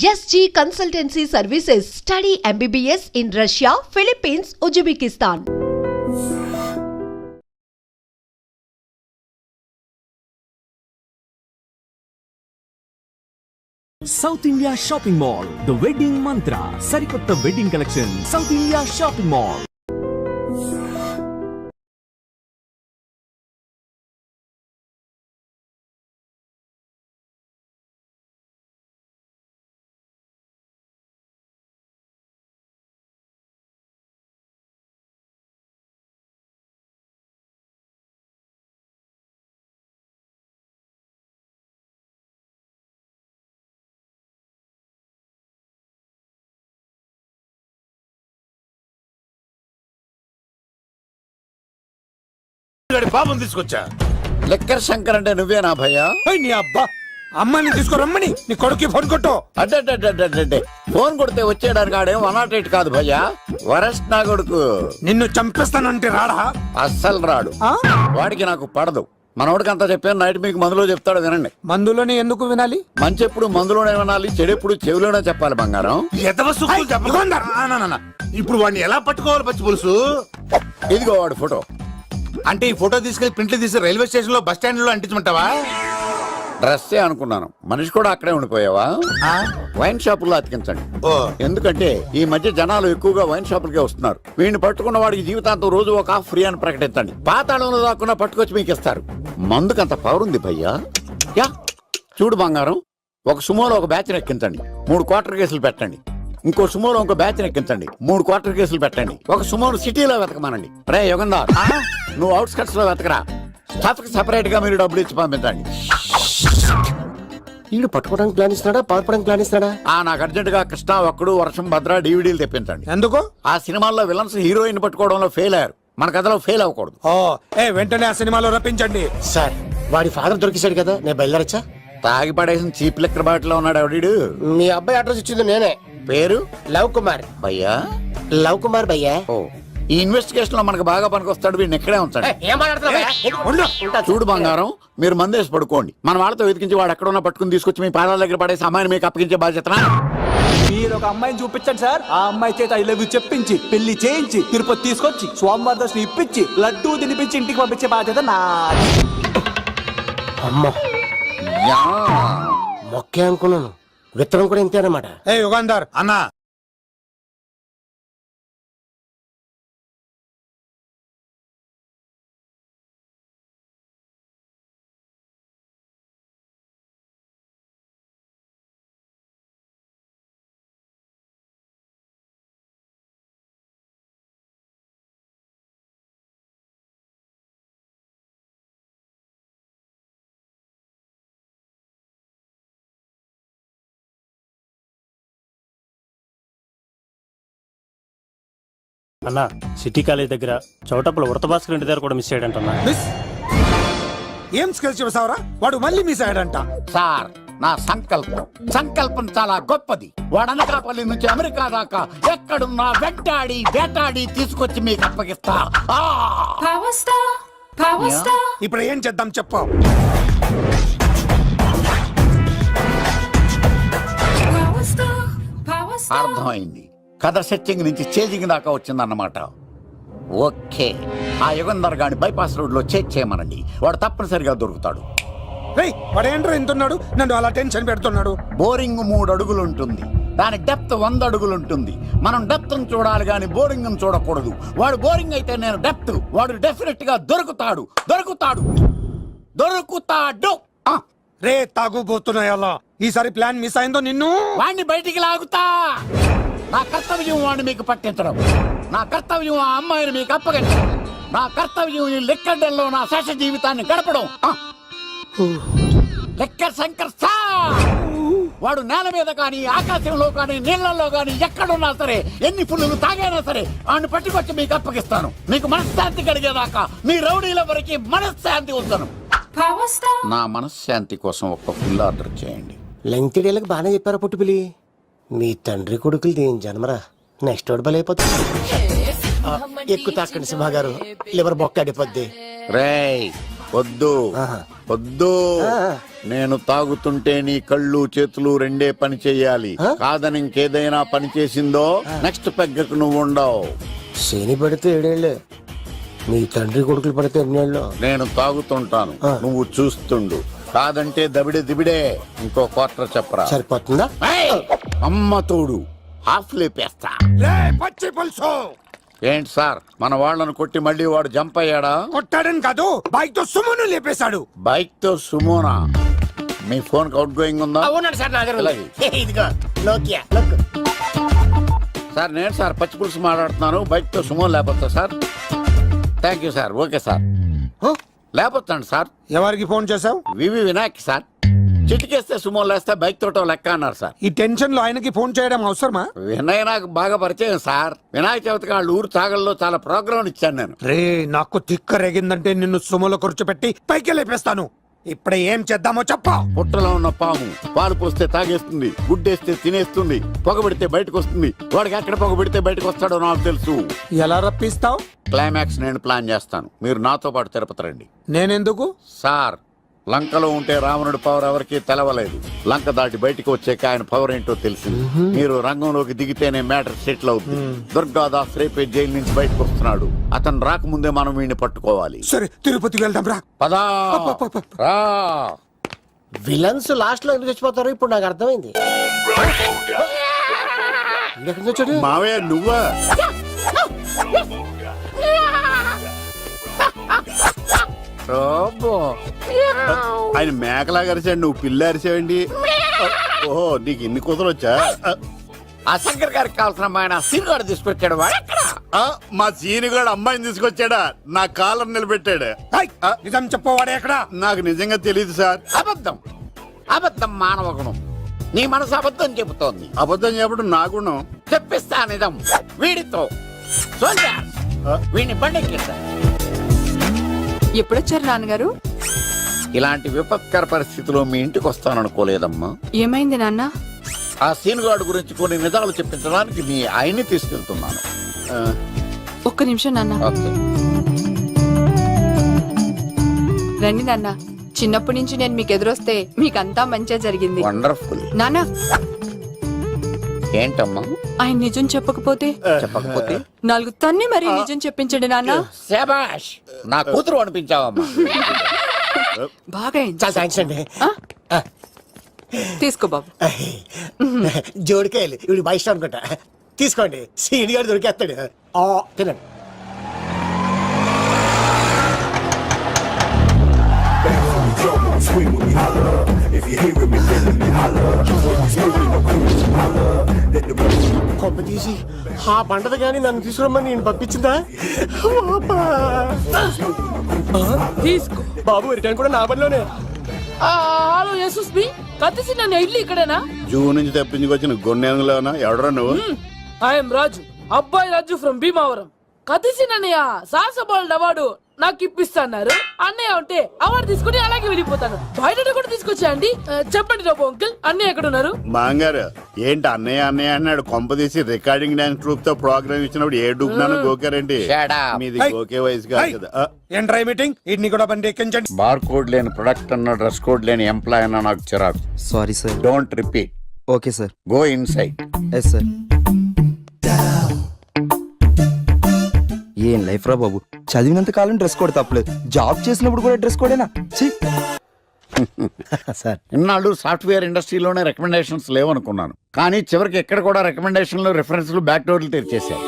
SG Consultancy Services. Study MBBS in Russia, Philippines, Uzbekistan. South India shopping mall the wedding మంత్ర సరికొత్త wedding collection south India shopping mall. బాబుని తీసుకొచ్చా. Liquor Shankar అంటే నువ్వేనా భయ్యా? నీ అబ్బా అమ్మాయిని తీసుకురమ్మని నీ కొడుకు ఫోన్ కొట్టు. అడ్డే ఫోన్ కొడితే వచ్చేయడానికి ఆడేం 108 కాదు భయ్యా, వరస్ట్ నా కొడుకు. నిన్ను చంపేస్తానంటే రాడా? అస్సలు రాడు. వాడికి నాకు పడదు. మనోడికి అంతా చెప్పాను, నైట్ మీకు మందులో చెప్తాడు వినండి. మందులోనే ఎందుకు వినాలి? మంచి ఎప్పుడు మందులోనే వినాలి, చెడు ఎప్పుడు చెవిలోనే చెప్పాలి బంగారం. ఇప్పుడు వాడిని ఎలా పట్టుకోవాలి పచ్చి పులుసు? ఇదిగో వాడు ఫోటో. అంటే ఈ ఫోటో తీసుకెళ్లి ప్రింట్లు తీసి రైల్వే స్టేషన్ లో బస్ స్టాండ్ లో అంటించమంటావా? డ్రెస్సే అనుకున్నాను, మనిషి కూడా అక్కడే ఉండిపోయావా? వైన్ షాపుల్లో అతికించండి. ఎందుకంటే ఈ మధ్య జనాలు ఎక్కువగా వైన్ షాపులకే వస్తున్నారు. వీడిని పట్టుకున్న వాడికి జీవితాంతం రోజు ఒక ఆఫ్ ఫ్రీ అని ప్రకటించండి. పాతాళంలో దాక్కున్నా పట్టుకొచ్చి మీకు ఇస్తారు. మందుకంత పవర్ ఉంది భయ్యా. యా చూడు బంగారం, ఒక సుమోలో ఒక బ్యాచ్ ఎక్కించండి, 3 క్వార్టర్ కేసులు పెట్టండి. ఇంకో సుమోలో ఇంకో బ్యాచ్ ఎక్కించండి, 3 క్వార్టర్ కేసులు పెట్టండి. ఒక సుమోను సిటీలో వెతకమానండి. రే యుగంధర్, నువ్వు అవుట్స్కట్స్ లో వెతకరా. స్టాఫ్ కి సెపరేట్ గా మీరు డబ్బులు ఇచ్చి పంపించండి. వీడు పట్టుకోవడానికి ప్లాన్ ఇస్తున్నాడా, పాల్పడానికి ప్లాన్ ఇస్తున్నాడా? నాకు అర్జెంట్ గా కృష్ణ, ఒక్కడు, వర్షం, భద్ర డివిడీలు తెప్పించండి. ఎందుకు? ఆ సినిమాల్లో విలన్స్ హీరోయిన్ పట్టుకోవడంలో ఫెయిల్ అయ్యారు, మన కథలో ఫెయిల్ అవ్వకూడదు. వెంటనే ఆ సినిమాలో రప్పించండి. సార్ వాడి ఫాదర్ దొరికేశాడు కదా, నేను బయలుదేరచ్చా? తాగి పడేసిన చీప్ లెక్కర్ బాటిలో ఉన్నాడు ఎవడీడు. మీ అబ్బాయి అడ్రస్ ఇచ్చింది నేనే. పేరు లవ్ కుమార్ భయ్యా. లవ్ కుమార్ భయ్యా. ఓ, ఈ ఇన్వెస్టిగేషన్ లో మనకు బాగా పనికొస్తాడు, వీడిని ఎక్కడే ఉంచండి. చూడు బంగారం, మీరు మందేసి పడుకోండి. మన వాళ్ళతో వెతికించి వాడు ఎక్కడ ఉన్నా పట్టుకుని తీసుకొచ్చి మీ పాదాల దగ్గర పడేసి అమ్మాయిని మీకు అప్పగించే బాధ్యత. మీరు ఒక అమ్మాయిని చూపించండి సార్. ఆ అమ్మాయి చేత ఐ లవ్ యూ చెప్పించి పెళ్లి చేయించి తిరుపతి తీసుకొచ్చి స్వామివారి దర్శనం ఇప్పించి లడ్డూ తినిపించి ఇంటికి పంపించే బాధ్యత నాది. అమ్మా మొక్కే అనుకున్నాను, విత్తనం కూడా ఇంతే అన్నమాట. యుగంధర్ అన్నా, అన్నా సిటీ కాలేజ్ దగ్గర చౌటప్పుల ఉడత భాస్కర్ ఇంటి దగ్గర కూడా మిస్ అయ్యాడంటన్నా. ఏం స్కిల్స్ చూసావరా? వాడు మళ్ళీ మిస్ అయ్యాడంట. సార్, నా సంకల్పం చాలా గొప్పది. వాడు అనకాపల్లి నుంచి అమెరికా దాకా ఎక్కడున్నా వెంటాడి వేటాడి తీసుకొచ్చి మీకు అప్పగిస్తా. ఇప్పుడు ఏం చేద్దాం చెప్పు. అర్థమైంది, కథ సెట్టింగ్ నుంచి చేజింగ్ దాకా వచ్చిందన్నమాట. ఓకే, ఆ యుగంధర్ గాని బైపాస్ రోడ్ లో చెక్ చేయమనండి, వాడు తప్పనిసరిగా దొరుకుతాడు. వాడేంట్రా ఎంతున్నాడు, నన్ను అలా టెన్షన్ పెడుతున్నాడు. బోరింగ్ 3 అడుగులు ఉంటుంది, దాని డెప్త్ 100 అడుగులు ఉంటుంది. మనం డెప్త్ చూడాలి గాని బోరింగ్ చూడకూడదు. వాడు బోరింగ్ అయితే నేను డెప్త్. వాడు డెఫినెట్ గా దొరుకుతాడు. రే తాగుబోతున్నాయి అలా. ఈసారి ప్లాన్ మిస్ అయిందో నిన్ను వాడిని బయటికి లాగుతా. నా కర్తవ్యం వాడిని మీకు పట్టించడం, నా కర్తవ్యం ఆ అమ్మాయిని మీకు అప్పగించడం, నా కర్తవ్యం ఈ లెక్కడ్డల్లో నా శేష జీవితాన్ని గడపడం. లెక్కర్ శంకర్ సార్, వాడు నేల మీద కానీ ఆకాశంలో కానీ నీళ్లలో కానీ ఎక్కడున్నా సరే, ఎన్ని పుల్లులు తాగైనా సరే వాడిని పట్టుకొచ్చి మీకు అప్పగిస్తాను. మీకు మనశ్శాంతి కలిగేదాకా మీ రౌడీల వరకు మనశ్శాంతి ఉంచను. నా మనశ్శాంతి కోసం ఒక్క ఫుల్ ఆర్డర్ చేయండి. లెంగ్త్ డేలకు బాగానే చెప్పారా పుట్టుపిలి. మీ తండ్రి కొడుకులు దేని జన్మరా, నెక్స్ట్ వాడు బలైపోతుంది. ఎక్కువ తాకండి సింహ గారు, లివర్ బొక్క అడిపోద్ది. రేయ్, వద్దు వద్దు. నేను తాగుతుంటే నీ కళ్ళు చేతులు రెండే పని చెయ్యాలి. కాదని ఇంకేదైనా పని చేసిందో నెక్స్ట్ పెగ్గకు నువ్వు ఉండవు. శని పడితే 7 ఏళ్ళే, మీ తండ్రి కొడుకులు పడితే 8 ఏళ్ళు. నేను తాగుతుంటాను, నువ్వు చూస్తుండు. కాదంటే దబిడే దిబిడే. ఇంకో క్వార్టర్ చెప్పరా. సరిపోతుందా? ఏయ్! అమ్మ తోడు హాఫ్ లేపేస్తా. రే పచ్చి పులుసు ఏంటి సార్, మన వాళ్ళను కొట్టి మళ్ళీ వాడు జంప్ అయ్యాడా? కొట్టాడని కాదు, బైక్ తో సుమ్మును లేపేశాడు. బైక్ తో సుమోనా? మీ ఫోన్ అవుట్ గోయింగ్ ఉందా? అవునండి సార్, నా దగ్గర అలాగే. ఇదిగో నోకియా లోక్. సార్ నేను సార్ పచ్చి పులుసు మాట్లాడుతున్నాను. బైక్ తో సుమో లేకపోతా sir? Thank you sir. Okay sir, లేకపోతాను సార్. ఎవరికి ఫోన్ చేసావు? V V Vinayak sir. చిటికేస్తే సుమో లేస్తే బైక్ తోటో లెక్క అన్నారు సార్. ఈ టెన్షన్ లో ఆయనకి ఫోన్ చేయడం అవసరమా? వినయ్ నాకు బాగా పరిచయం సార్. వినాయక చవితికి వాళ్ళ ఊరు చాగల్లో చాలా ప్రోగ్రాం ఇచ్చాను నేను. రే నాకు తిక్క రేగిందంటే నిన్ను సుమలో కూర్చోపెట్టి పైకి లేపేస్తాను. ఇప్పుడే ఏం చేద్దామో చెప్పా. పుట్టలో ఉన్న పాము పాలు పోస్తే తాగేస్తుంది, గుడ్డేస్తే తినేస్తుంది, పొగబెడితే బయటకు వస్తుంది. వాడికి ఎక్కడ పొగబెడితే బయటకు వస్తాడో నాకు తెలుసు. ఎలా రప్పిస్తావు? క్లైమాక్స్ నేను ప్లాన్ చేస్తాను, మీరు నాతో పాటు తిరుపతి రండి. నేనెందుకు? సార్, లంకలో ఉంటే రావణుడి పవర్ ఎవరికి తెలవలేదు. లంక దాటి బయటికి వచ్చాక ఆయన పవర్ ఏంటో తెలిసింది. మీరు రంగంలోకి దిగితేనే మ్యాటర్ సెటిల్ అవుతుంది. దుర్గాదాస్ రేపే జైలు నుంచి బయటకు వస్తున్నాడు. అతను రాకముందే మనం వీడిని పట్టుకోవాలి. సరే తిరుపతికి వెళ్దాం రా. పదా రా. విలన్స్ లాస్ట్ లో ఎందుకు చచ్చిపోతారు ఇప్పుడు నాకు అర్థమైంది. ఎక్కడి నుంచి వచ్చాడు? మావయ్య నువ్వా? ఆయన మేకలాగా అరిచాడు, నువ్వు పిల్ల అరిచావండి. ఓహో, నీకు ఇన్ని కుదరొచ్చా? ఆ శంకర్ గారికి కావాల్సిన అమ్మాయి సీనుగాడు తీసుకొచ్చాడు. మా సీనుగాడు అమ్మాయిని తీసుకొచ్చాడా? నా కాలం నిలబెట్టాడు. నిజం చెప్పవాడే ఎక్కడ? నాకు నిజంగా తెలియదు సార్. అబద్ధం అబద్ధం మానవ గుణం. నీ మనసు అబద్ధం చెబుతోంది. అబద్ధం చెప్పడం నా గుణం. చెప్పిస్తా నిజం వీడితో. వీడిని బండెక్కిస్తా. ఎప్పుడొచ్చారు నాన్నగారు? ఇలాంటి విపత్కర పరిస్థితిలో మీ ఇంటికి వస్తాననుకోలేదమ్మా. ఏమైంది నాన్న? ఆ సీనుగాడు గురించి కొన్ని నిజాలు చెప్పించడానికి మీ ఆయన్ని తీసుకెళ్తున్నాను. ఒక్క నిమిషం నాన్న. ఓకే. రండి నాన్న. చిన్నప్పటి నుంచి నేను మీకు ఎదురొస్తే మీకంతా మంచిగా జరిగింది. వండర్ఫుల్. నాన్న, ఏంటమ్మా? ఆయన నిజం చెప్పకపోతే చెప్పకపోతే 4 తన్ని మరి నిజం చెప్పించండి నాన్న. శభాష్, నా కూతురు అనిపించావమ్మా. బాగా అయింది. చాలా థ్యాంక్స్ అండి. తీసుకో బాబు. జోడికాయలు ఇవి బాగా ఇష్టం అనుకుంటా. తీసుకోండి, సీని గారు దొరికేస్తాడు. తినండి. కొంప తీసి ఆ పంటది కానీ నన్ను తీసుకురమ్మని నేను పంపించిందా? తీసుకో బాబు, రిటర్న్ కూడా నా పనిలోనే. హలో యశస్వి, కత్తిసి నన్ను ఇల్లు ఇక్కడేనా? జూ నుంచి తప్పించుకొచ్చిన గొన్నెలోనా? ఎవడరా నువ్వు? ఐఎమ్ రాజు, అబ్బాయి రాజు ఫ్రమ్ భీమావరం. కత్తిసి నన్నయ్య సాహసబాల్ అవార్డు నాకు ఇప్పిస్తాన్నారు. అన్నయ్య ఉంటే అవార్డు తీసుకుని అలాగే వెళ్ళిపోతాను. బయట కూడా తీసుకొచ్చా అండి. చెప్పండి రాబు అంకుల్, అన్నయ్య ఎక్కడ ఉన్నారు? మాంగారు ఏంటి అన్నయ్య అన్నయ్య అన్నాడు? కొంప తీసి రికార్డింగ్ డాన్స్ ట్రూప్ తో ప్రోగ్రామ్ ఇచ్చినప్పుడు ఏ డూబ్నాను గోకారండి. మీది గోకే వయసు కాదు కదా. ఏంట్రై మీటింగ్? ఇడ్ని కూడా బండి ఎక్కించండి. బార్ కోడ్ లేని ప్రొడక్ట్ అన్న, డ్రెస్ కోడ్ లేని ఎంప్లాయ్ అన్న నాకు చిరాకు. Sorry sir. Don't repeat. Okay sir. Go inside. Yes sir. ఏం లైఫ్ రా బాబు, చదివినంత కాలం డ్రెస్ కోడ్ తప్పలేదు, జాబ్ చేసినప్పుడు కూడా డ్రెస్ కోడేనా? సార్, ఇన్నాళ్ళు సాఫ్ట్వేర్ ఇండస్ట్రీలోనే రికమెండేషన్స్ లేవనుకున్నాను, కానీ చివరికి ఎక్కడ కూడా రికమెండేషన్లు, రిఫరెన్స్లు, బ్యాక్ డోర్లు తెరిచేశారు.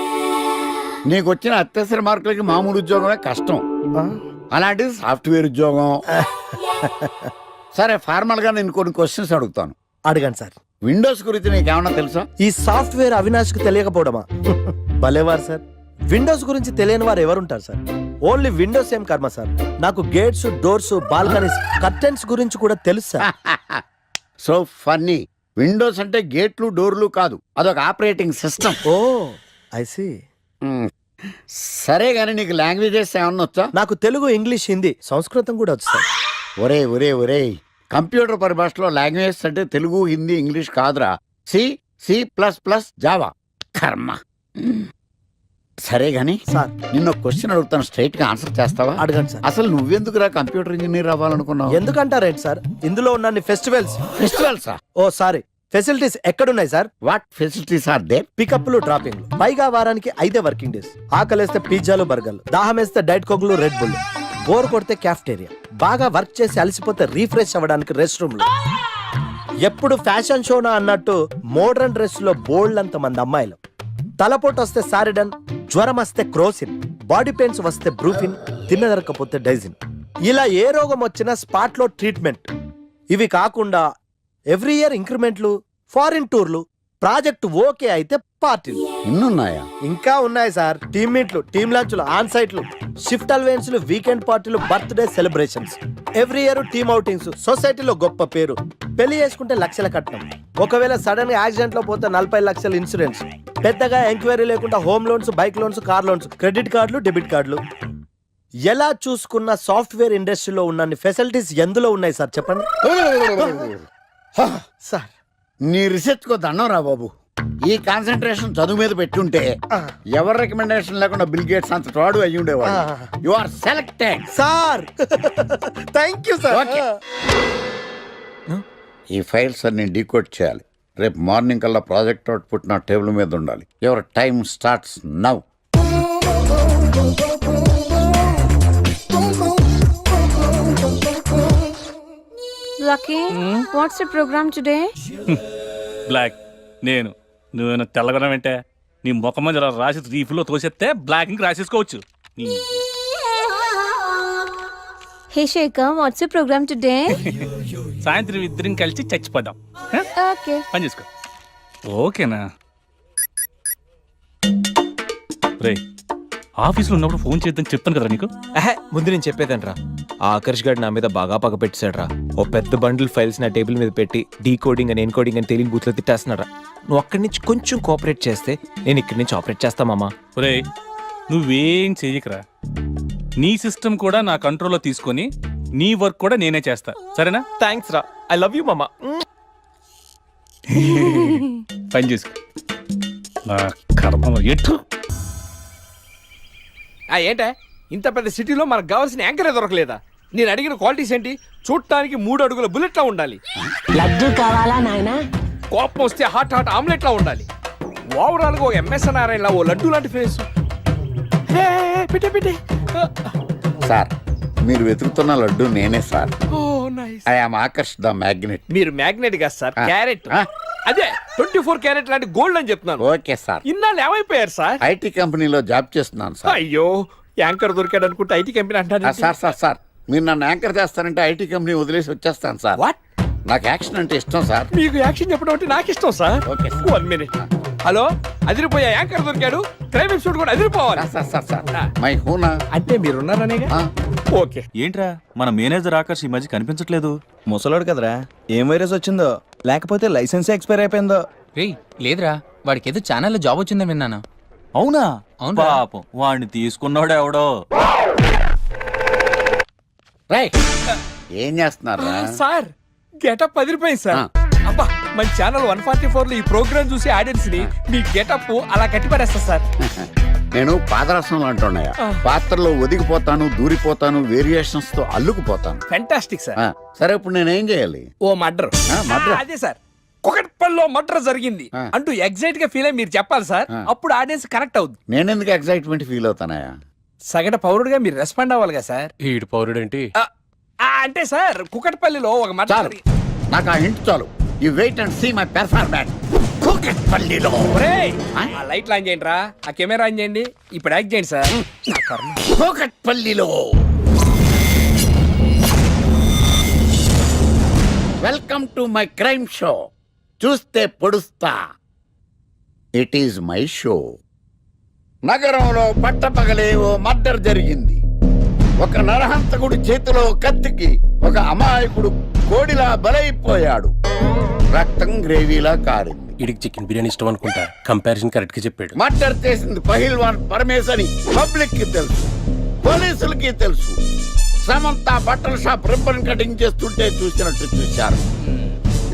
నీకు వచ్చిన అత్యవసర మార్కులకి మామూలు ఉద్యోగమే కష్టం, అలాంటిది సాఫ్ట్వేర్ ఉద్యోగం. సరే, ఫార్మల్ గా నేను కొన్ని క్వశ్చన్స్ అడుగుతాను. అడగండి సార్. విండోస్ గురించి నీకేమన్నా తెలుసా? ఈ సాఫ్ట్వేర్ అవినాష్కి తెలియకపోవడమా? భలేవారు సార్. విండోస్ గురించి తెలియని వారు ఎవరుంటారు సార్? ఓన్లీ విండోస్ ఏం కర్మ సార్, నాకు గేట్స్, డోర్స్, బాల్కనీస్, కర్టెన్స్ గురించి కూడా తెలుసు సార్. So funny. విండోస్ అంటే గేట్లు, డోర్లు కాదు, అదొక operating system. Oh I see. సరే గానీ నీకు లాంగ్వేజెస్ ఏమన్నా వచ్చా? నాకు తెలుగు, ఇంగ్లీష్, హిందీ, సంస్కృతం కూడా వచ్చు సార్. ఒరే ఒరే ఒరే, కంప్యూటర్ పరిభాషలో లాంగ్వేజెస్ అంటే తెలుగు, హిందీ, ఇంగ్లీష్ కాదురా. C, C plus plus, Java. కర్మ. సరే గాని సార్. నిన్న క్వశ్చన్ అడుగుతాను, స్ట్రైట్ గా ఆన్సర్ చేస్తావా? అడగండి సార్. అసలు నువ్వెందుకురా కంప్యూటర్ ఇంజనీర్ అవ్వాలనుకున్నావు? ఎందుకంటారేంటి సార్, ఇందులో ఉన్న ఫెస్టివల్స్ ఫెస్టివల్సా? ఓ సారీ ఫెసిలిటీస్ ఎక్కడున్నాయి sir? What facilities are they? పికప్లు డ్రాపింగ్లు, పైగా వారానికి 5 వర్కింగ్ డేస్. ఆకలేస్తే పిజ్జాలు బర్గర్లు, దాహం వేస్తే డైట్ కోక్లు రెడ్ బుల్, బోర్ కొడితే క్యాఫ్టేరియా, బాగా వర్క్ చేసి అలసిపోతే రీఫ్రెష్ అవ్వడానికి రెస్ట్ రూమ్లు. ఎప్పుడు ఫ్యాషన్ షోనా అన్నట్టు మోడర్న్ డ్రెస్ లో బోల్డ్ అంత మంది అమ్మాయిలు. తలపోటు వస్తే సారిడన్, జ్వరం వస్తే క్రోసిన్, బాడీ పెయిన్స్ వస్తే బ్రూఫిన్, తిన్నదరకపోతే డైజిన్. ఇలా ఏ రోగం వచ్చినా స్పాట్ లో ట్రీట్మెంట్. ఇవి కాకుండా ఎవ్రీ ఇయర్ ఇంక్రిమెంట్లు, ఫారిన్ టూర్లు, ప్రాజెక్ట్ ఓకే అయితే పార్టీలు. ఇన్నున్నాయా? ఇంకా ఉన్నాయి సార్. టీమ్ మీట్లు, టీమ్ లంచ్లు, ఆన్ సైట్లు, షిఫ్ట్ అలవెన్స్లు, వీకెండ్ పార్టీలు, birthday celebrations, every year team outings, సొసైటీలో గొప్ప పేరు. పెళ్లి చేసుకుంటే లక్షల కట్నం, ఒకవేళ సడన్ గా యాక్సిడెంట్ లో పోతే 40 లక్షల ఇన్సూరెన్స్, పెద్దగా ఎంక్వైరీ లేకుండా home loans, bike loans, car loans, credit కార్డులు, డెబిట్ కార్డులు. ఎలా చూసుకున్న సాఫ్ట్వేర్ ఇండస్ట్రీలో ఉన్న ఫెసిలిటీస్ ఎందులో ఉన్నాయి సార్ చెప్పండి సార్. నీ రీసెర్చ్ కో దండం రా బాబు. ఈ కాన్సన్ట్రేషన్ చదువు మీద పెట్టుంటే ఎవరి రికమెండేషన్ లేకుండా బిల్ గేట్స్ అంత వాడు అయ్యి ఉండేవాడు. You are selected sir. Thank you sir. Okay. ఈ ఫైల్స్ అన్ని డీకోడ్ చేయాలి. రేపు మార్నింగ్ కల్లా ప్రాజెక్ట్ అవుట్పుట్ నా టేబుల్ మీద ఉండాలి. Your time starts now. Lucky what's the program today? Black నేను నువ్వేనా తెల్లగొన వెంటే నీ ముఖం మీద ఇలా రాసి రీఫ్లో తోసేస్తే బ్లాక్ ఇంక రాసేసుకోవచ్చు. Hey Shekhar what's the program today? సాయంత్రం ఇద్దరం కలిసి చచ్చిపోదాం. ఓకే పని చేసుకో. ఓకేనా? రే ఆఫీస్లో ఉన్నప్పుడు ఫోన్ చేద్దాం చెప్తాను కదా నీకు. ముందు నేను చెప్పేదంట్రా, ఆ ఆకర్ష్ గారు నా మీద బాగా పగ పెట్టాడురా. ఓ పెద్ద బండిల్ ఫైల్స్ నా టేబుల్ మీద పెట్టి డీకోడింగ్ అని ఎన్కోడింగ్ అని తెలియని బూత్లో తిట్టేస్తున్నారా. నువ్వు అక్కడి నుంచి కొంచెం కోఆపరేట్ చేస్తే నేను ఇక్కడి నుంచి ఆపరేట్ చేస్తామమ్మా. రే నువ్వేం చెయ్యకరా. నీ సిస్టమ్ కూడా నా కంట్రోల్లో తీసుకొని నీ వర్క్ కూడా నేనే చేస్తా, సరేనా? థ్యాంక్స్ రా, ఐ లవ్ యూ మామా. పని చేసుకో. నా కర్మ ఎటు. ఏంటే ఇంత పెద్ద సిటీలో మనకు కావాల్సిన యాంకరే దొరకలేదా? నేను అడిగిన క్వాలిటీస్ ఏంటి? చూడటానికి 3 అడుగుల బుల్లెట్లా ఉండాలి, లడ్డు కావాలా నాయనా? కోపం వస్తే హాట్ హాట్ ఆమ్లెట్లా ఉండాలి, ఓవరాల్ గా ఒక ఎంఎస్ నారాయణలా ఓ లడ్డు లాంటి ఫేస్. పెట్టే సార్ మీరు వెతుకుతున్న లడ్డు నేనే sir. Oh nice. I am Akarsh the magnet. మీరు మ్యాగ్నెట్ గా సార్, క్యారెట్. అదే 24 క్యారెట్ లాంటి గోల్డ్ అని చెప్తున్నాను. Okay sir. ఇన్నాళ్ళు ఏమైపోయారు సార్? ఐటీ కంపెనీలో జాబ్ చేస్తున్నాను సార్. అయ్యో యాంకర్ దొరికాడు అనుకుంటే ఐటీ కంపెనీ అంటాను. సార్ మీరు నన్ను యాంకర్ చేస్తారంటే ఐటీ కంపెనీ వదిలేసి వచ్చేస్తాను సార్. వాట్? నాకు యాక్షన్ అంటే ఇష్టం సార్. మీకు యాక్షన్ చెప్పడం అంటే నాకు ఇష్టం sir. Okay sir. 1 minute. Hello, అదిరిపోయా యాంకర్ దొరికాడు, క్రైమ్ ఎపిసోడ్ కూడా అదిరిపోవాలి. సార్ మై హూనా అంటే మీరున్నారనేగా. ఓకే. ఏంట్రా మన మేనేజర్ ఆకర్ష్ ఈ మధ్య కనిపించట్లేదు? ముసలోడు కదరా, ఏం వైరస్ వచ్చిందో, లేకపోతే లైసెన్స్ ఎక్స్పైర్ అయిపోయిందో. లేదురా, వాడికి ఏదో ఛానల్లో జాబ్ వచ్చిందని విన్నాను. అవునా? అవును పాపం, వాడిని తీసుకున్నాడు ఎవడో. రైట్. ఏం చేస్తున్నారు సార్ గెటప్ అదిరిపోయింది సార్. అబ్బా మన ఛానల్ 144 లో ఈ ప్రోగ్రామ్ చూసి ఆడియన్స్ ని మీ గెటప్ అలా కట్టిపడేస్తా సార్. నేను పాదరసం అంటున్నాయా, పాత్రలో ఒదిగిపోతాను, దూరిపోతాను, వేరియేషన్స్ తో అల్లుకుపోతాను. Fantastic sir. సరే ఇప్పుడు నేనేం చేయాలి? ఓ మర్డర్. murder? అదే సార్, కుకట్పల్లిలో మర్డర్ జరిగింది అంటూ ఎగ్జైట్ గా ఫీల్ అయ్యి మీరు చెప్పాలి సార్. అప్పుడు ఆడియన్స్ కనెక్ట్ అవుద్ది. నేనెందుకు ఎక్సైట్మెంట్ ఫీల్ అవుతానయా? సగటు పౌరుడుగా మీరు రెస్పాండ్ అవ్వాలి కదా సార్. ఈడు పౌరుడేంటి? అంటే సార్ కుకట్పల్లిలో ఒక మర్డర్ చాలు, నాకు ఆ హింట్ చాలు. You wait and see my performance. కూకట్పల్లిలో ఆ లైట్ ఆన్ చేయండి రా, ఆ కెమెరా ఆన్ చేయండి, ఇప్పుడు యాక్ట్ చేయండి సార్. కూకట్పల్లిలో welcome to my crime show. చూస్తే పొడుస్తా. It is my show. నగరంలో పట్టపగలే ఓ మర్డర్ జరిగింది. ఒక నరహంతకుడు చేతిలో కత్తికి ఒక అమాయకుడు కోడిలా బలైపోయాడు. రక్తం గ్రేవీలా కారింది. ఇడికి చికెన్ బిర్యానీ ఇష్టం అనుకుంటా, కంపారిజన్ కరెక్ట్ గా చెప్పాడు. మర్డర్ చేసింది పహిల్వాన్ పరమేశ్ అని పబ్లిక్ కి తెలుసు, పోలీసులకి తెలుసు. సమంత బట్టల షాప్ రిబ్బన్ కటింగ్ చేస్తుంటే చూసినట్టు చూశారు.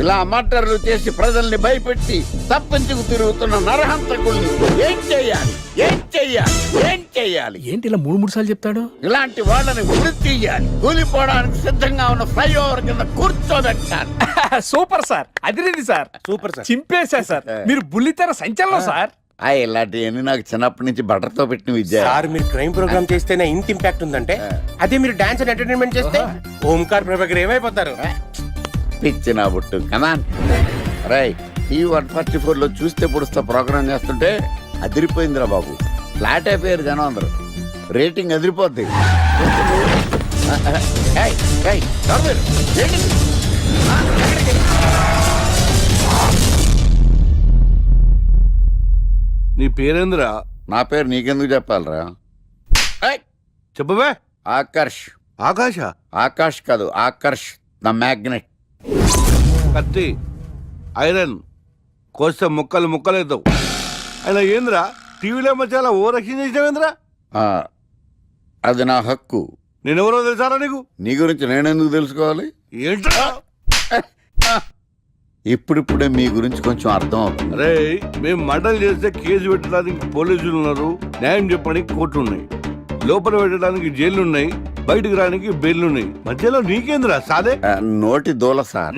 ఇలా మర్డర్లు చేసి ప్రజల్ని భయపెట్టి తప్పించుకు తిరుగుతున్న నరహంతకుల్ని ఏం చెయ్యాలి ఏం చెయ్యాలి ఏం చెయ్యాలి? ఏంటి ఇలా 3 సార్లు చెప్తాడు? ఇలాంటి వాళ్ళని ఉరి తీయాలి. కూలిపోవడానికి సిద్ధంగా ఉన్న ఫ్లైఓవర్ కింద కూర్చోబెట్టాలి. సూపర్ సార్, అదిరింది సార్, సూపర్ సార్. చింపేశా సార్. మీరు బుల్లితెర సంచలనం సార్. ఇలాంటివన్నీ నాకు చిన్నప్పటి నుంచి బట్టర్తో పెట్టిన విద్య. సార్ మీరు క్రైమ్ ప్రోగ్రామ్ చేస్తేనే ఇంత ఇంపాక్ట్ ఉందంటే అదే మీరు డాన్స్ అండ్ ఎంటర్టైన్మెంట్ చేస్తే ఓంకార్ ప్రభాకర్ ఏమైపోతారు? పిచ్చి నా బుట్టు కదా. రైట్, ఈ 144 లో చూస్తే పొడుస్తా ప్రోగ్రామ్ చేస్తుంటే అదిరిపోయిందిరా బాబు. ఫ్లాట్ అయిపోయారు జనం అందరూ. రేటింగ్ అదిరిపోద్ది. ఏయ్, ఏయ్, ఎవరు మీరు? ఏంటి? ఎక్కడికి? నీ పేరేంద్రా? నా పేరు నీకెందుకు చెప్పాలరా? చెప్పవే. ఆకర్ష్. ఆకాశ? ఆకాష్ కాదు, ఆకర్ష్ ద మ్యాగ్నెట్. కత్తి, ఐరన్ కోస్తే ముక్కలు ముక్కలేద్దావు. అయినా ఏంద్రా టీవీలో మధ్య ఓ రక్షణ చేసినావేంద్రా? అది నా హక్కు. నేనెవరో తెలుసారా నీకు? నీ గురించి నేనెందుకు తెలుసుకోవాలి? ఏంట్రా? ఇప్పుడిప్పుడే మీ గురించి కొంచెం అర్థం అవుతుంది. అరే, మేము మర్డర్ చేస్తే కేసు పెట్టడానికి పోలీసులు ఉన్నారు, న్యాయం చెప్పడానికి కోర్టు ఉన్నాయి, లోపల పెట్టడానికి జైలు ఉన్నాయి, బయటకు రావడానికి బెయిల్ ఉన్నాయి. మధ్యలో నీకేంద్రా సాదే? నోటి దూల సార్.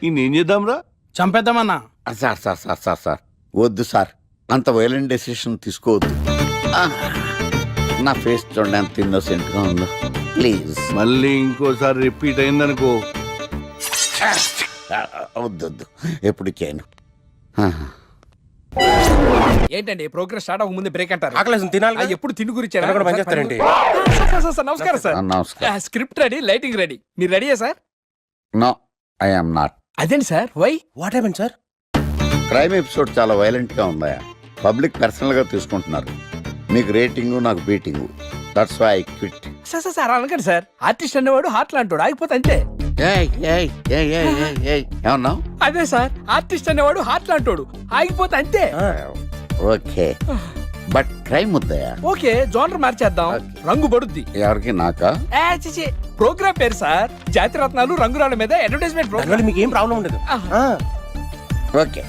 ఏం చేద్దాంరా? చంపేద్దామన్నా. Sir sir sir sir sir వద్దు సార్, అంత వైలెంట్ డెసిషన్ తీసుకోవద్దు. నా ఫేస్ చూడండి ఎంత ఇన్నోసెంట్ గా ఉందో. ప్లీజ్ మళ్ళీ ఇంకోసారి రిపీట్ అయిందనుకో. వద్దొద్దు, ఎప్పుడు చేయను. ఏంటండి ప్రోగ్రెస్ స్టార్ట్ అవ్వక ముందే బ్రేక్ అంటారు? ఆకలేసం తినాలి. ఎప్పుడు తిని గురించి పనిచేస్తారండి. నమస్కారం సార్. నమస్కారం. Script ready, lighting ready. మీరు రెడీయా sir? No, I am not. అదేంటి sir, why? What happen sir? Crime episode చాలా వైలెంట్ గా ఉందా? పబ్లిక్ పర్సనల్ గా తీసుకుంటున్నారు. మీకు రేటింగ్, నాకు beating. That's why I quit. Sir sir sir అనకండి సార్. ఆర్టిస్ట్ అనేవాడు హార్ట్ లాంటోడు, ఆగిపోతే అంతే. ఏమన్నావు? అదే సార్, ఆర్టిస్ట్ అనేవాడు హార్ట్ లాంటోడు, ఆగిపోతే అంతే. ఓకే, బట్ క్రైమ్ వద్దయా? ఓకే, జోనర్ మార్చేద్దాం, రంగు పడుద్ది. ఎవరికి? నాకా? ప్రోగ్రామ్ పేరు సార్ జాతిరత్నాలు రంగురాళ్ళ మీద అడ్వర్టైజ్మెంట్ ప్రోగ్రామ్. మీకు ఏం ప్రాబ్లం ఉండదు. ఓకే.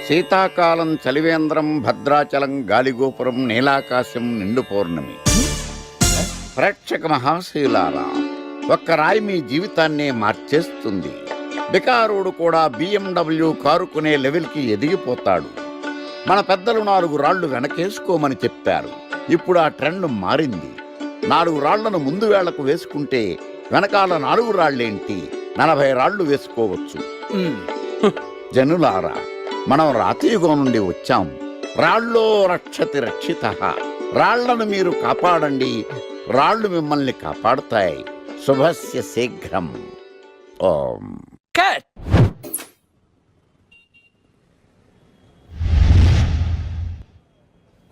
శీతాకాలం చలివేంద్రం, భద్రాచలం గాలిగోపురం, నీలాకాశం, నిండు పౌర్ణమి. ప్రేక్షక మహాశీలారా, ఒక్క రాయి మీ జీవితాన్నే మార్చేస్తుంది. బికారుడు కూడా BMW కారు కొనే లెవెల్కి ఎదిగిపోతాడు. మన పెద్దలు 4 రాళ్లు వెనకేసుకోమని చెప్పారు. ఇప్పుడు ఆ ట్రెండ్ మారింది. 4 రాళ్లను ముందు వేళ్లకు వేసుకుంటే వెనకాల 4 రాళ్లేంటి 40 రాళ్లు వేసుకోవచ్చు. జనులారా, మనం రాతియుగం నుండి వచ్చాం. రాళ్ళో రక్షతి రక్షిత. రాళ్లను మీరు కాపాడండి, రాళ్లు మిమ్మల్ని కాపాడుతాయి. శుభస్య శీఘ్రం. ఓం.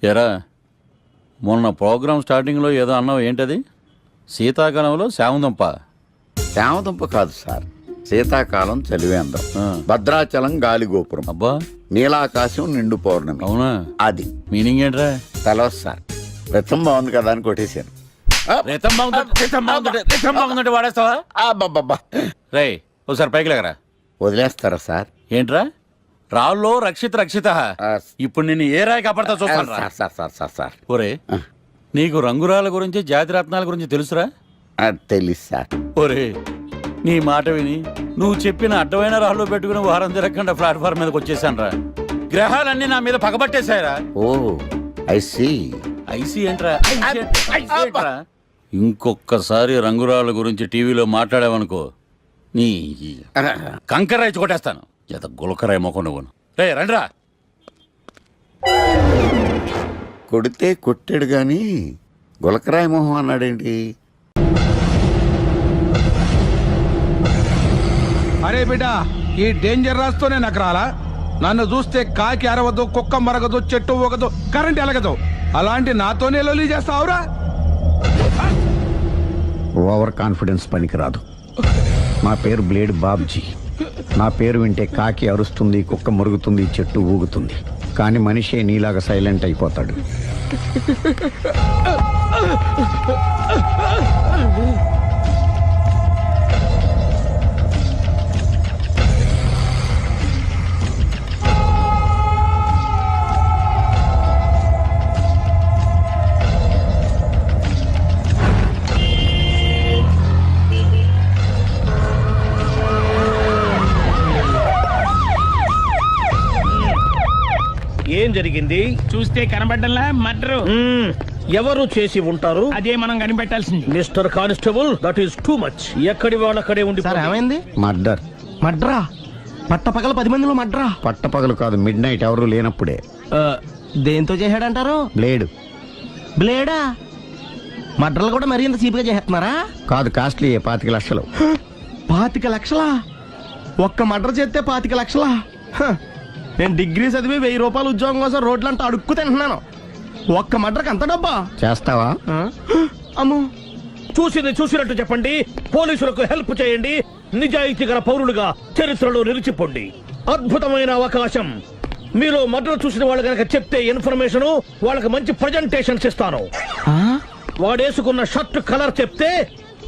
ఎరా, మొన్న ప్రోగ్రామ్ స్టార్టింగ్లో ఏదో అన్నావు, ఏంటది? శీతాకాలంలో శామదుంప? శామదుంప కాదు సార్, శీతాకాలం చలివేంద్రం, భద్రాచలం గాలిగోపురం, అబ్బా, నీలాకాశం, నిండు పౌర్ణమి. అవునా? అది మీనింగ్ ఏంట్రా? తెలవదు సార్. రతం బాగుంది కదా అని కొట్టేశాను. వాడేస్తావా? రే, ఒకసారి పైకి లేకరా. వదిలేస్తారా సార్? ఏంట్రా, రాళ్ళో రక్షిత. ఇప్పుడు నేను ఏ రాయి కాపాడతా చూస్తాను. సార్ సార్ సార్ సార్ ఒరే, నీకు రంగురాల గురించి, జాతిరత్నాల గురించి తెలుసురా? తెలుసు సార్. ఒరే, నీ మాట విని నువ్వు చెప్పిన అడ్డమైన రాళ్ళు పెట్టుకుని వారం తిరగకుండా ప్లాట్ఫామ్ మీదకి వచ్చేసాను రా. గ్రహాలన్నీ నా మీద పగబట్టేశాయరా. ఓ, ఐ సీ. ఐసీ ఏంట్రా? ఇంకొక్కసారి రంగురాళ్ళ గురించి టీవీలో మాట్లాడావనుకో, నీ కంకరాయి కొట్టేస్తాను. ఎంత గులకరాయి మొక్క నువ్వును. రే రండిరా. కొడితే కొట్టాడు గాని గులకరాయి మొహం అన్నాడేంటి? అరే బిడ్డ, ఈ డేంజర్ రాస్తూనే నాకు రాలా? నన్ను చూస్తే కాకి అరవదు, కుక్క మరగదు, చెట్టు ఊగదు, కరెంట్ ఎలగదు. అలాంటి నాతోనే లొల్లి చేస్తావురా? ఓవర్ కాన్ఫిడెన్స్ పనికిరాదు. నా పేరు బ్లేడ్ బాబ్జీ. నా పేరు వింటే కాకి అరుస్తుంది, కుక్క మురుగుతుంది, చెట్టు ఊగుతుంది. కానీ మనిషి నీలాగా సైలెంట్ అయిపోతాడు. ఏం జరిగింది? చూస్తే కనబడ్డంలా మర్డరు. ఎవరు చేసి ఉంటారు? అదే మనం కనిపెట్టాల్సింది. Mister constable, that is too much. ఎక్కడి వాళ్ళక్కడే ఉండి. ఏమైంది? మర్డర్. మడ్రా పట్ట పగల 10 మందిలో మడ్రా. పట్టపగలు కాదు, మిడ్ నైట్ ఎవరు లేనప్పుడే. దేంతో చేశాడంటారు? బ్లేడ్. బ్లేడా? మడ్రలు కూడా మరీ ఇంత చీప్గా చేస్తున్నారా? కాదు, కాస్ట్లీ 25 లక్షలు. 25 లక్షలా? ఒక్క మడ్ర చేస్తే 25 లక్షలా? నేను డిగ్రీ చదివి 1000 రూపాయలు ఉద్యోగం కోసం రోడ్లంతా అడుక్కు తింటున్నాను. ఒక్క మడ్రకు అంత డబ్బా? చేస్తావా? అమ్మో. చూసింది చూసినట్టు చెప్పండి. పోలీసులకు హెల్ప్ చేయండి. నిజాయితీ గల పౌరులుగా చరిత్రలో నిలిచిపోండి. అద్భుతమైన అవకాశం. మీరు మర్డర్ చూసిన వాళ్ళు కనుక చెప్తే ఇన్ఫర్మేషన్, వాళ్ళకి మంచి ప్రజెంటేషన్స్ ఇస్తాను. వాడేసుకున్న షర్ట్ కలర్ చెప్తే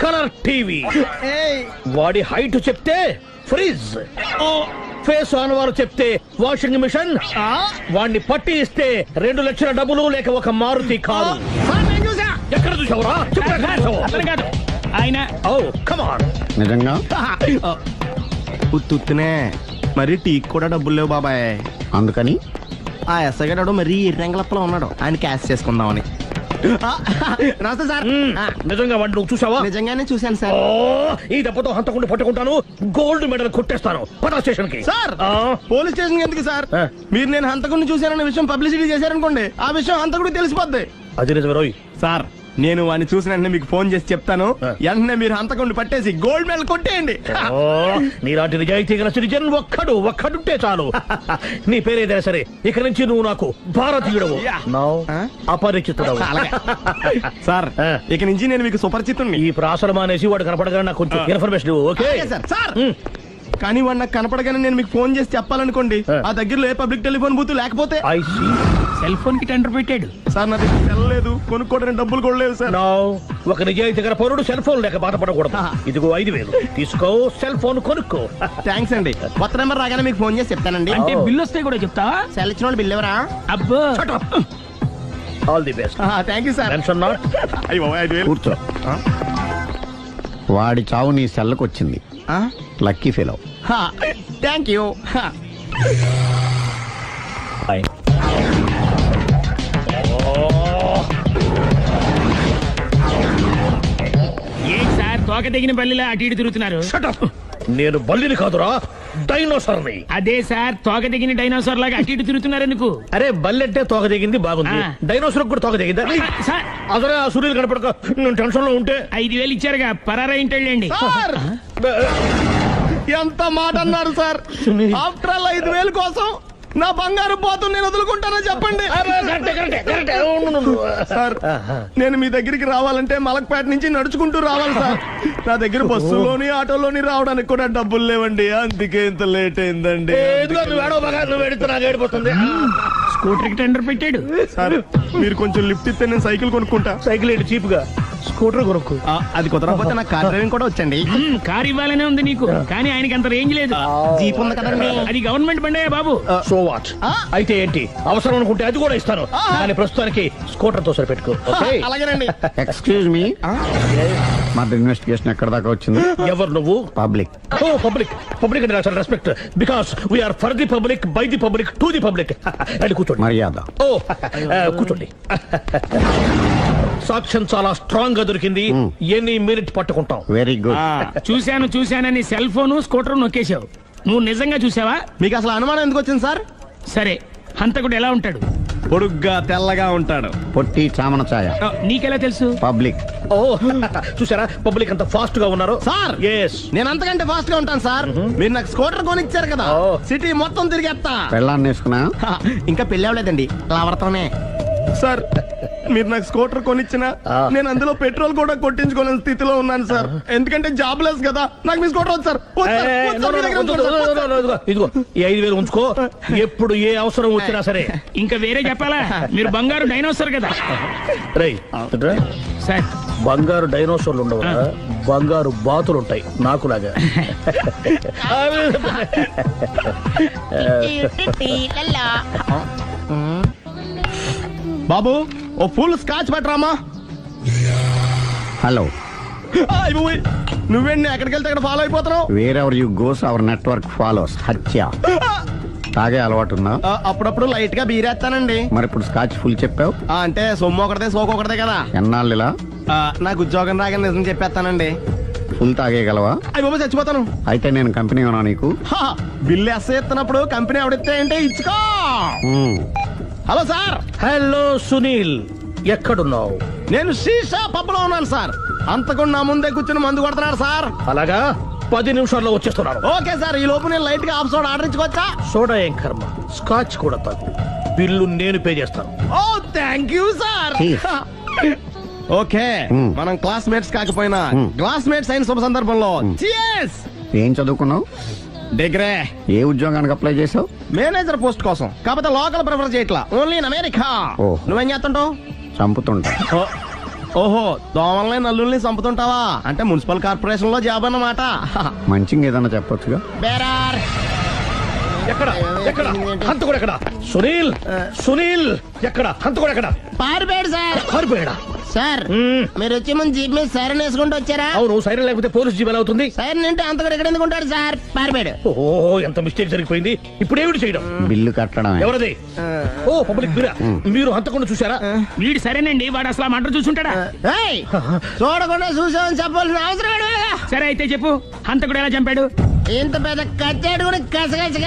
కలర్ టీవీ, వాడి హైట్ చెప్తే ఫ్రిజ్, ఫేస్ ఆన్ వారు చెప్తే వాషింగ్ మిషన్, వాడిని పట్టి ఇస్తే 2 లక్షల డబ్బులు లేక ఒక మారుతి కారు. ఎక్కడ చూసావురా? కాదు ఆయన. Oh come on. నిజంగా? ఉత్తునే మరి టీకి కూడా డబ్బులు లేవు బాబాయ్. అందుకని ఆ ఎస్ఐ గారు మరీ ఎర్రంగలప్పలో ఉన్నాడు, ఆయన క్యాష్ చేసుకుందామని. నమస్తే సార్. నిజంగా వాడిని నువ్వు చూసావా? నిజంగానే చూశాను సార్. ఈ దెబ్బతో హంతకుండా పట్టుకుంటాను, గోల్డ్ మెడల్ కొట్టేస్తాను. పద స్టేషన్ కి. సార్, పోలీస్ స్టేషన్ ఎందుకు సార్? మీరు నేను హంతకుడిని చూశానన్న విషయం పబ్లిసిటీ చేశారనుకోండి, ఆ విషయం హంతకుడికి తెలిసిపోద్ది. అది నిజమే రోయ్. సార్, నేను వాడిని చూసిన వెంటనే మీకు ఫోన్ చేసి చెప్తాను. వెంటనే మీరు హంతకుడిని పట్టేసి గోల్డ్ మెడల్ కొట్టేయండి. నీలాంటి నిజాయితీ గల సిటిజన్ ఒక్కడుంటే చాలు. నీ పేరేదైనా సరే, ఇక నుంచి నువ్వు నాకు భారతీయుడవు, అపరిచితుడవు. సార్, ఇక నుంచి నేను మీకు సుపరిచితుడిని. ఈ ప్రాసలు మానేసి వాడు కనపడగానే నాకు కొంచెం ఇన్ఫర్మేషన్. Okay sir. కానీ వాడు నాకు కనపడగానే నేను మీకు ఫోన్ చేసి చెప్పాలనుకోండి, ఆ దగ్గరలో ఏ పబ్లిక్ టెలిఫోన్ బూత్ లేకపోతే. సెల్ ఫోన్ కి టెండర్ పెట్టాడు సార్. నా దగ్గర సెల్ లేదు, కొనుక్కోవడానికి డబ్బులు కూడా లేవు సార్. ఒక నిజాయితీ గల పౌరుడు సెల్ ఫోన్ లేక బాధపడకూడదు. ఇదిగో 5000 తీసుకో, సెల్ ఫోన్ కొనుక్కో. థ్యాంక్స్ అండి. కొత్త నెంబర్ రాగానే మీకు ఫోన్ చేసి చెప్తానండి. అంటే బిల్ వస్తే కూడా చెప్తా. సెల్ ఇచ్చిన వాళ్ళు బిల్ ఎవరా? అబ్బో. All the best. Thank you sir. Tension not. కూర్చో. వాడి చావు నీ సెల్లకు వచ్చింది. Lucky fellow. Thank you. ఏం సార్ తోక తెగిన బల్లిలా అటు ఇటు తిరుగుతున్నారు? నేను బల్లిని కాదురా, డైనోసార్ని. అదే సార్, తోక తెగిన డైనోసార్ లాగా అటు ఇటు తిరుగుతున్నారు ఎందుకు? అరే బల్లెట్టే తోక దిగింది బాగుంది, డైనోసార్ కూడా తోక దిగిందా? సార్, అసలే ఆ సూర్యులు కనపడక నేను టెన్షన్ లో ఉంటే 5000 ఇచ్చారుగా, పరారా ఇంటండి. ఎంత మాట అన్నారు సార్? ఆఫ్టర్ ఆల్ 5000 కోసం నా బంగారు పోతు నేను వదులుకుంటానని చెప్పండి సార్. నేను మీ దగ్గరికి రావాలంటే మలక్పేట నుంచి నడుచుకుంటూ రావాలి సార్. నా దగ్గర బస్సులోని ఆటోలోని రావడానికి కూడా డబ్బులు లేవండి, అందుకే ఇంత లేట్ అయిందండి. స్కూటర్ కి టెండర్ పెట్టాడు సార్. మీరు కొంచెం లిఫ్ట్ ఇస్తే నేను సైకిల్ కొనుక్కుంటా. సైకిల్ ఏంటి చీప్ గా, స్కూటర్ కొనుక్కు. అది కుదరకపోతే నాకు కార్ డ్రైవింగ్ కూడా వచ్చండి. కార్ ఇవ్వాలనే ఉంది నీకు, కానీ ఆయనకి అంత రేంజ్ లేదు. జీప్ ఉంది కదండి. అది గవర్నమెంట్ బండే బాబు. So what? అయితే ఏంటి, అవసరం అనుకుంటే అది కూడా ఇస్తాను, కానీ ప్రస్తుతానికి స్కూటర్ తో సరిపెట్టుకో. అలాగేనండి. ఎక్స్క్యూజ్ మీ, మా ఇన్వెస్టిగేషన్ ఎక్కడ దాకా వచ్చింది? ఎవరు నువ్వు? పబ్లిక్. ఓ పబ్లిక్. పబ్లిక్ అంటే చాలా respect, because we are for the public, by the public, to the public. అది కూర్చోండి. మర్యాద. ఓ కూర్చోండి. సాక్ష్యం చాలా స్ట్రాంగ్ గా దొరికింది, ఎన్ని మినిట్ పట్టుకుంటాం. Very good. చూశానని సెల్ ఫోన్ స్కూటర్ నొక్కేశావు. నువ్వు నిజంగా చూసావా? మీకు అసలు అనుమానం ఎందుకు వచ్చింది సార్? సరే, హంతకుడు ఎలా ఉంటాడు? పొడుగ్గా తెల్లగా ఉంటాడు. పొట్టి చామన ఛాయ. నీకెలా తెలుసు? పబ్లిక్. ఓ చూసారా పబ్లిక్ అంత ఫాస్ట్ గా ఉన్నారు సార్. నేను అంతకంటే ఫాస్ట్ గా ఉంటాను సార్. మీరు నాకు స్కూటర్ కొనిచ్చారు కదా, సిటీ మొత్తం తిరిగేస్తా. పెళ్ళాన్ని వేసుకున్నా? ఇంకా పెళ్ళి అవ్వలేదండి, లావర్తోనే. సార్ మీరు నాకు స్కూటర్ కొనిచ్చిన నేను అందులో పెట్రోల్ కూడా కొట్టించుకోలేని స్థితిలో ఉన్నాను సార్. ఎందుకంటే జాబ్ లెస్ కదా. నాకు మీ స్కూటర్ వద్దు సార్. వద్దు సార్. వద్దు సార్. మీ దగ్గర ఉంచుకోండి సార్. ఇదిగో ఈ 5,000 ఉంచుకో. ఎప్పుడు ఏ అవసరం వచ్చినా సరే. ఇంకా వేరే చెప్పాలా? మీరు బంగారు డైనోసార్ కదా. రై సార్, బంగారు డైనోసార్లు ఉండవు, బంగారు బాతులు ఉంటాయి నాకులాగా. బాబు ఓ ఫుల్ స్కాచ్ పెట్టరామా. హలో, నువ్వేంటి ఎక్కడికి వెళ్తే అక్కడ ఫాలో అయిపోతున్నావు? Wherever you goes our network follows. హత్య. తాగే అలవాటు ఉందా? అప్పుడప్పుడు లైట్ గా బీరేస్తానండి. మరి ఇప్పుడు స్కాచ్ ఫుల్ చెప్పావు అంటే సొమ్ము ఒకటిదే సోకు ఒకటిదే కదా. ఎన్నాళ్ళు ఇలా? నాకు ఉద్యోగం రాగానే నిజం చెప్పేస్తానండి. ఫుల్ తాగేయగలవా? అయ్యి బాబు చచ్చిపోతాను. అయితే నేను కంపెనీ ఉన్నా నీకు. బిల్లు ఎస్ ఎత్తినప్పుడు కంపెనీ ఎవడితే అంటే ఇచ్చుకో. Hello sir. హలో సునీల్, ఎక్కడున్నావు? నేను శీషా పబ్బులో ఉన్నాను సార్. అంతకుండా నా ముందే కూర్చుని మందు కొడుతున్నాడు సార్. అలాగా, 10 నిమిషాల్లో వచ్చేస్తున్నాను. Okay sir. ఈ లోపు నేను లైట్ గా హాఫ్ సోడా ఆర్డర్ ఇచ్చుకోవచ్చా? సోడా ఏం కర్మ, స్కాచ్ కూడా తాగు. బిల్లు నేను పే చేస్తాను. ఓ థ్యాంక్ యూ సార్. ఓకే, మనం క్లాస్మేట్స్ కాకపోయినా క్లాస్మేట్స్ అయిన శుభ సందర్భంలో cheers. ఏం చదువుకున్నావు? డిగ్రీ. ఏ ఉద్యోగానికి అప్లై చేసావు? మేనేజర్ పోస్ట్ కోసం. కాకపోతే లోకల్ ప్రిఫర్ చేయట్లా, ఓన్లీ ఇన్ అమెరికా. నువ్వేం చేస్తుంటావు? చంపుతుంటా. ఓహో, దోమల్ని నల్లుల్ని చంపుతుంటావా? అంటే మున్సిపల్ కార్పొరేషన్ లో జాబ్ అన్నమాట. మంచిగా ఏదన్నా చెప్పొచ్చుగా. బేరార్. ఎక్కడ ఎక్కడ హంతకుడు ఎక్కడ? సునీల్, సునీల్ ఎక్కడ? హంతకుడు ఎక్కడ? పారిపోయాడు సార్. పారిపోయాడా? సార్ మీరు వచ్చే ముందు జీప్ మీద సైరన్ వేసుకుంటూ వచ్చారా? అవును, సైరన్ లేకపోతే పోలీస్ జీప్ ఎలా అవుతుంది? సైరన్ అంటే అంతకుడు ఎక్కడ ఎందుకు ఉంటాడు సార్? పారిపోయాడు. ఓ, ఎంత మిస్టేక్ జరిగిపోయింది. ఇప్పుడు ఏమిటి చేయడం? బిల్లు కట్టడం. ఎవరది? ఓ, పబ్లిక్ బిరా. మీరు హంతకుండా చూసారా? వీడు సరేనండి, వాడు అసలు మంట చూసుంటాడా? చూడకుండా చూసామని చెప్పాల్సిన అవసరం లేదు. సరే అయితే చెప్పు, హంతకుడు ఎలా చంపాడు? ఇంత పెద్ద కచ్చాడు కూడా కసగచ్చి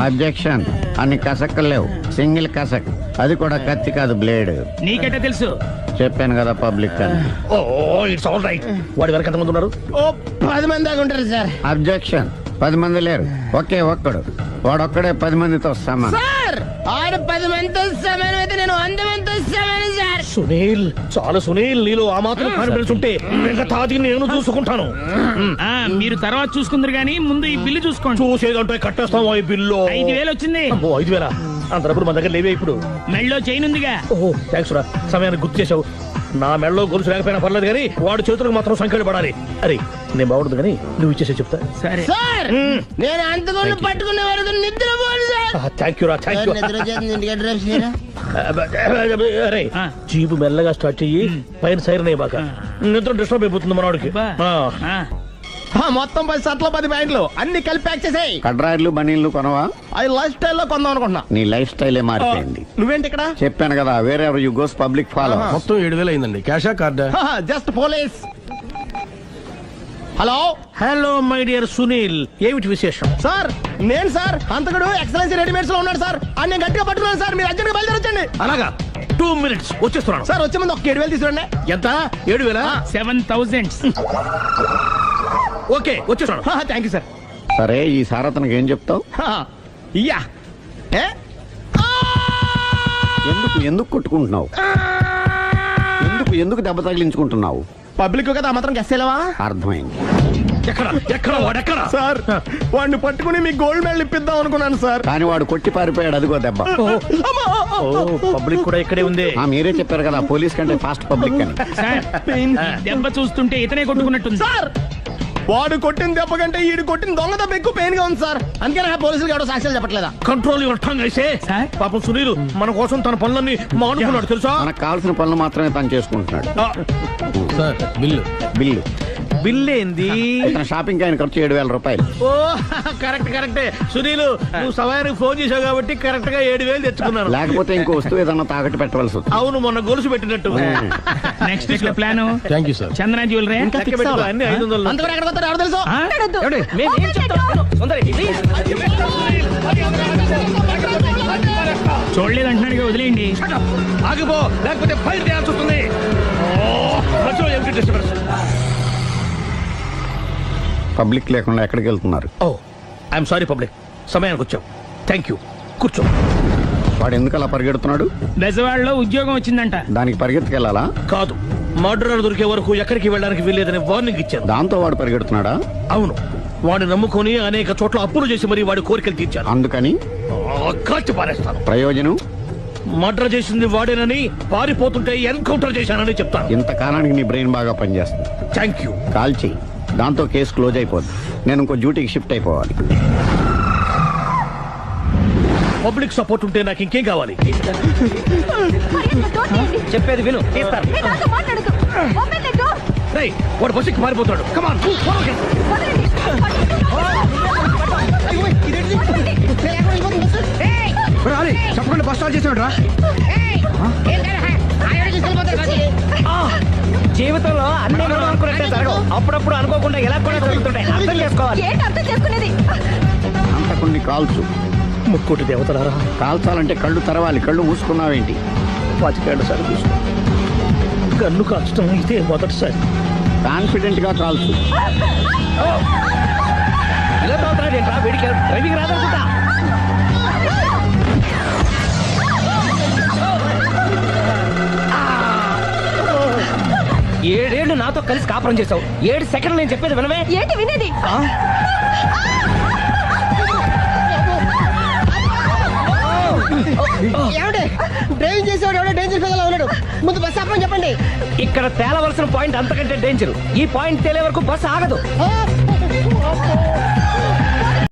అబ్జెక్షన్. అన్ని కసక్కలు లేవు, సింగిల్ కసక్. అది కూడా కత్తి కాదు, బ్లేడ్. నీకెట్టా తెలుసు? చెప్పాను కదా పబ్లిక్ అని. ఓ, ఇట్స్ ఆల్ రైట్. వాడి వరకు ఎంతమంది ఉన్నారు? ఓ 10 మంది దాకా ఉంటారు సార్. అబ్జెక్షన్. 10 మంది లేరు, ఒకే ఒక్కడు. వాడొక్కడే 10 మందితో సమానం. సార్ ఆడు 10 మందితో సమానం అయితే నేను 100 మందితో సమానం సార్. సునీల్, చాలా సునీల్, నీలో ఆ మాత్రం కాన్ఫిడెన్స్ ఉంటే మిగతాది నేను చూసుకుంటాను. మీరు తర్వాత చూసుకుందరు గానీ ముందు ఈ బిల్లు చూసుకోండి. చూసేదంటే కట్టేస్తాం. ఈ బిల్లు 5,000 వచ్చింది. 5,000? అంత డబ్బులు మన దగ్గర లేవే ఇప్పుడు. మెళ్ళో చైన్ ఉందిగా. ఓహో, థ్యాంక్స్ రా, సమయానికి గుర్తు చేసావు. నా మెళ్ళలో గొలుసు లేకపోయినా పర్లేదు కానీ వాడి చేతులకు మాత్రం సంఖ్యలు పడాలి. అరే, నేను బాగుండదు కానీ నువ్వు ఇచ్చేసే చెప్తా. సరే సార్, నేను అంతకుండా పట్టుకునే వరకు నిద్రపోను సార్. థ్యాంక్ యూ రా, థ్యాంక్ యూ. అరే, జీపు మెల్లగా స్టార్ట్ చెయ్యి, పైన సైరన్ అయ్యి బాగా. నిద్ర డిస్టర్బ్ అయిపోతుంది మనవాడికి. మొత్తం 10 షర్ట్లు 10 ప్యాంట్లు అన్ని కలిపి ప్యాక్ చేసేయ్. కడ్రాయిలు బనీళ్లు కొనవా? అది లైఫ్ స్టైల్లో కొందాం అనుకుంటున్నా. నీ లైఫ్ స్టైలే మారిపోయింది. నువ్వేంటి ఇక్కడ? చెప్పాను కదా, wherever you goes public follow. మొత్తం 7,000 అయిందండి. క్యాషా కార్డా? Just police. Hello. Hello my dear Sunil, ఏమిటి విశేషం? సార్ నేను సార్ అంతకుడు ఎక్సలెన్సీ రెడీమేడ్స్ లో ఉన్నాడు సార్. అని నేను గట్టిగా పట్టుకున్నాను సార్. మీరు అర్జెంట్గా బయలుదేరొచ్చండి. అలాగా, 2 minutes వచ్చేస్తున్నాను. సార్ వచ్చే ముందు ఒక 7,000 తీసుకురండి. ఎంత? 7,000? 7,000. ఓకే, వచ్చేస్తాను. Thank you sir. సరే, ఈ సారతనకి ఏం చెప్తావు? ఇయ్యా. ఎందుకు ఎందుకు కొట్టుకుంటున్నావు? ఎందుకు దెబ్బ తగిలించుకుంటున్నావు? పబ్లిక్ కదా మాత్రం గెస్సేలవా? అర్థమైంది. ఎక్కడ ఎక్కడ వాడెక్కడ? సార్ వాడిని పట్టుకుని మీ గోల్డ్ మెడల్ ఇప్పిద్దాం అనుకున్నాను సార్. కానీ వాడు కొట్టి పారిపోయాడు. అదిగో దెబ్బ. పబ్లిక్ కూడా ఇక్కడే ఉంది. మీరే చెప్పారు కదా పోలీస్ కంటే ఫాస్ట్ పబ్లిక్ అని. దెబ్బ చూస్తుంటే ఇతనే కొట్టుకున్నట్టుంది సార్. వాడు కొట్టిన దెబ్బ కంటే ఈడు కొట్టిన దొంగ దెబ్బ ఎక్కువ పెయిన్ గా ఉంది సార్. అందుకని పోలీసులు ఎవడో సాక్ష్యాలు చెప్పట్లేదా? కంట్రోల్ యువర్ టంగ్ అయితే. పాపం సునీల్ మన కోసం తన పనులన్నీ మానుకున్నాడు తెలుసా? మనకు కావాల్సిన పనులు మాత్రమే తను చేసుకుంటున్నాడు. సార్ బిల్లు బిల్లు బిల్లు ఏంది? ఇతను షాపింగ్ ఆయన ఖర్చు 7,000 రూపాయలు. ఓ కరెక్టే సునీల్, నువ్వు సమయానికి ఫోన్ చేసావు కాబట్టి కరెక్ట్ గా 7,000 తెచ్చుకున్నాను. లేకపోతే ఇంకో వస్తువు ఏదన్నా తాకట్టు పెట్టవలసి వస్తుంది. అవును, మొన్న గొలుసు పెట్టినట్టు. Next week plan. Thank you sir. Chandra jewellery అన్ని 500. అంతవరకు ఎక్కడ పోతారు ఎవరు తెలుసు? చూడలేదు అంటున్నాడు, వదిలేయండి. ఆగిపో, లేకపోతే ఫైల్ చేయాల్సి వస్తుంది. పబ్లిక్ లేకుండా ఎక్కడికి వెళ్తున్నారు? ఓ ఐఎమ్ సారీ పబ్లిక్, సమయానికి వచ్చావు. Thank you. కూర్చో. వాడు ఎందుకు అలా పరిగెడుతున్నాడు? బెజవాడలో ఉద్యోగం వచ్చిందంట. దానికి పరిగెత్తుకెళ్ళాలా? కాదు, మర్డర్ దొరికే వరకు ఎక్కడికి వెళ్ళడానికి వీల్లేదని వార్నింగ్ ఇచ్చారు. దాంతో వాడు పరిగెడుతున్నాడా? అవును, వాడిని నమ్ముకొని అనేక చోట్ల అప్పులు చేసి మరి వాడి కోరికలు తీర్చాను. అందుకని కాల్చి పారేస్తాను. ప్రయోజనం? మర్డర్ చేసింది వాడేనని, పారిపోతుంటే ఎన్కౌంటర్ చేశానని చెప్తాను. ఇంతకాలానికి నీ బ్రెయిన్ బాగా పనిచేస్తుంది. Thank you. కాల్చి, దాంతో కేసు క్లోజ్ అయిపోద్ది. నేను ఇంకో డ్యూటీకి షిఫ్ట్ అయిపోవాలి. పబ్లిక్ సపోర్ట్ ఉంటే నాకు ఇంకేం కావాలి? చెప్పేది విను. రేయ్, వాడు బస్సుకి మారిపోతాడు. కమాన్, చెప్పకుండా బస్ స్టార్ట్ చేసాడు రా. జీవితంలో అన్ని మనం అనుకున్నట్టే జరగవు. అప్పుడప్పుడు అనుకోకుండా ఎలా కూడా జరుగుతుంటాయి. అర్థం చేసుకోవాలి. అంతకుని కాల్చు. ముక్కోటి దేవతలారా, కాల్చాలంటే కళ్ళు తెరవాలి. కళ్ళు మూసుకున్నావేంటి? 25 సార్లు చూసుకో. గన్ను కాల్చడం ఇదే మొదటిసారి. కాన్ఫిడెంట్ గా కాల్చు. ఇలా తోతున్నాడు ఏంట్రా? వీడికి డ్రైవింగ్ రాదనుకుంటా. ఏడేళ్లు నాతో కలిసి కాపురం చేసావు. 7 సెకండ్లు నేను చెప్పేది వినవే. ఏంటి వినేది? డ్రైవింగ్ చేసేవాడు ఎవడో డేంజర్ ఫీల్ ఉన్నాడు. ముందు బస్ ఆపమని చెప్పండి. ఇక్కడ తేలవలసిన పాయింట్ అంతకంటే డేంజర్. ఈ పాయింట్ తేలే వరకు బస్ ఆగదు.